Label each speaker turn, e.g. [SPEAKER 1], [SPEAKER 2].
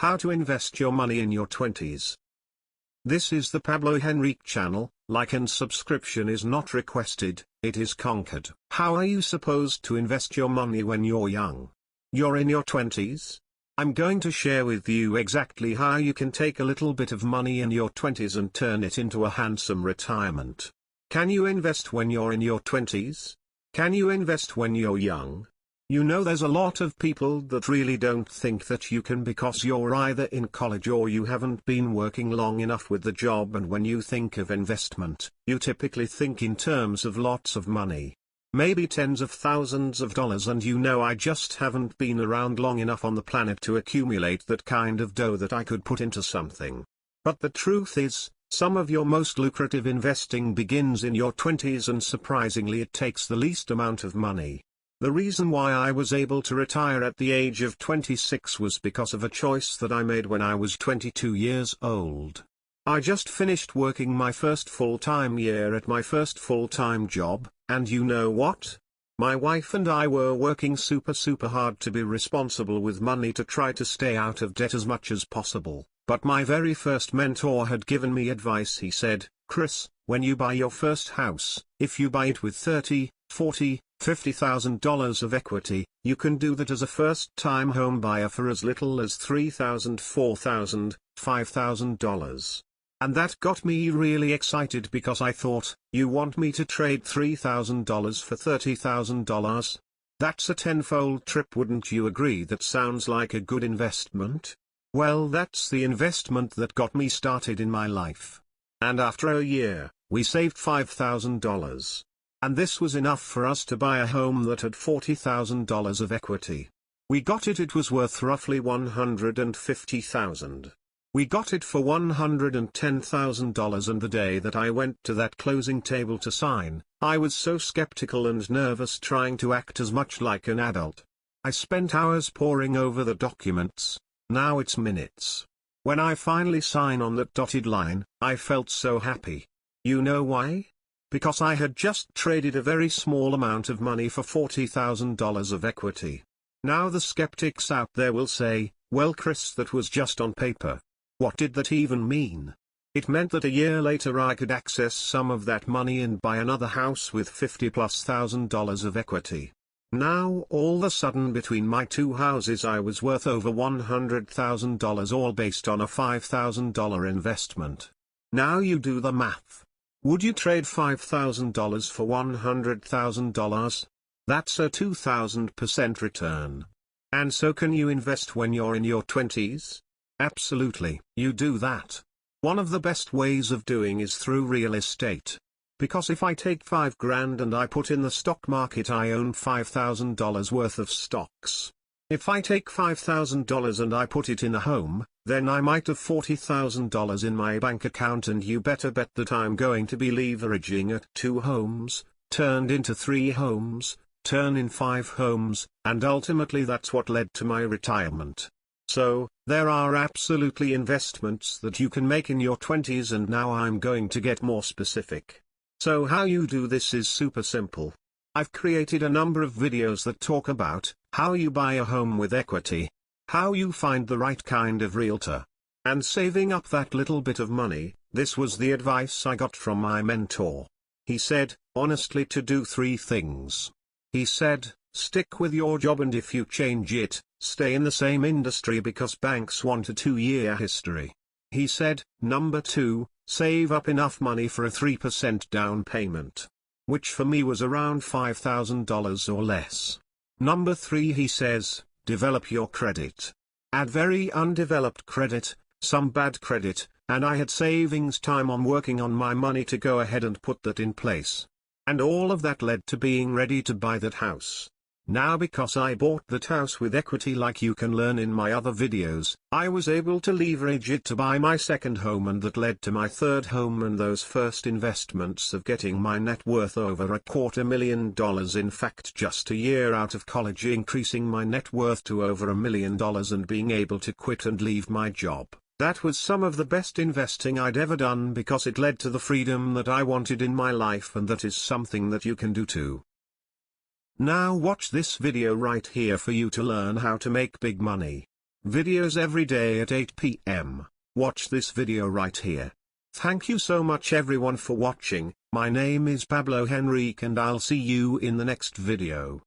[SPEAKER 1] How to invest your money in your 20s. This is the Pablo Henrique channel. Like and subscription is not requested, it is conquered. How are you supposed to invest your money when you're young? You're in your 20s? I'm going to share with you exactly how you can take a little bit of money in your 20s and turn it into a handsome retirement. Can you invest when you're in your 20s? Can you invest when you're young? You know, there's a lot of people that really don't think that you can because you're either in college or you haven't been working long enough with the job, and when you think of investment, you typically think in terms of lots of money. Maybe tens of thousands of dollars, and you know, I just haven't been around long enough on the planet to accumulate that kind of dough that I could put into something. But the truth is, some of your most lucrative investing begins in your 20s, and surprisingly it takes the least amount of money. The reason why I was able to retire at the age of 26 was because of a choice that I made when I was 22 years old. I just finished working my first full-time year at my first full-time job, and you know what? My wife and I were working super hard to be responsible with money to try to stay out of debt as much as possible. But my very first mentor had given me advice. He said, "Chris, when you buy your first house, if you buy it with $30, $40, $50,000 of equity, you can do that as a first-time home buyer for as little as $3,000, $4,000, $5,000. And that got me really excited because I thought, you want me to trade $3,000 for $30,000? That's a tenfold trip, wouldn't you agree? That sounds like a good investment? Well, that's the investment that got me started in my life. And after a year, we saved $5,000. And this was enough for us to buy a home that had $40,000 of equity. We got it, it was worth roughly $150,000. We got it for $110,000, and the day that I went to that closing table to sign, I was so skeptical and nervous, trying to act as much like an adult. I spent hours poring over the documents. Now it's minutes. When I finally sign on that dotted line, I felt so happy. You know why? Because I had just traded a very small amount of money for $40,000 of equity. Now the skeptics out there will say, well Chris, that was just on paper. What did that even mean? It meant that a year later I could access some of that money and buy another house with $50,000+ of equity. Now all of a sudden, between my two houses I was worth over $100,000, all based on a $5,000 investment. Now you do the math. Would you trade $5,000 for $100,000? That's a 2,000% return. And so can you invest when you're in your 20s? Absolutely, you do that. One of the best ways of doing is through real estate. Because if I take $5,000 and I put in the stock market, I own $5,000 worth of stocks. If I take $5,000 and I put it in a home, then I might have $40,000 in my bank account, and you better bet that I'm going to be leveraging at 2 homes, turned into 3 homes, turn in 5 homes, and ultimately that's what led to my retirement. So, there are absolutely investments that you can make in your 20s, and now I'm going to get more specific. So how you do this is super simple. I've created a number of videos that talk about how you buy a home with equity, how you find the right kind of realtor, and saving up that little bit of money. This was the advice I got from my mentor. He said, honestly, to do 3 things. He said, stick with your job, and if you change it, stay in the same industry because banks want a 2-year history. He said, number 2, save up enough money for a 3% down payment, which for me was around $5,000 or less. Number 3, he says, develop your credit. Add very undeveloped credit, some bad credit, and I had savings time on working on my money to go ahead and put that in place. And all of that led to being ready to buy that house. Now, because I bought that house with equity, like you can learn in my other videos, I was able to leverage it to buy my second home, and that led to my third home and those first investments of getting my net worth over $250,000. In fact, just a year out of college, increasing my net worth to over $1 million and being able to quit and leave my job. That was some of the best investing I'd ever done because it led to the freedom that I wanted in my life, and that is something that you can do too. Now watch this video right here for you to learn how to make big money. Videos every day at 8 p.m. Watch this video right here. Thank you so much everyone for watching. My name is Pablo Henrique and I'll see you in the next video.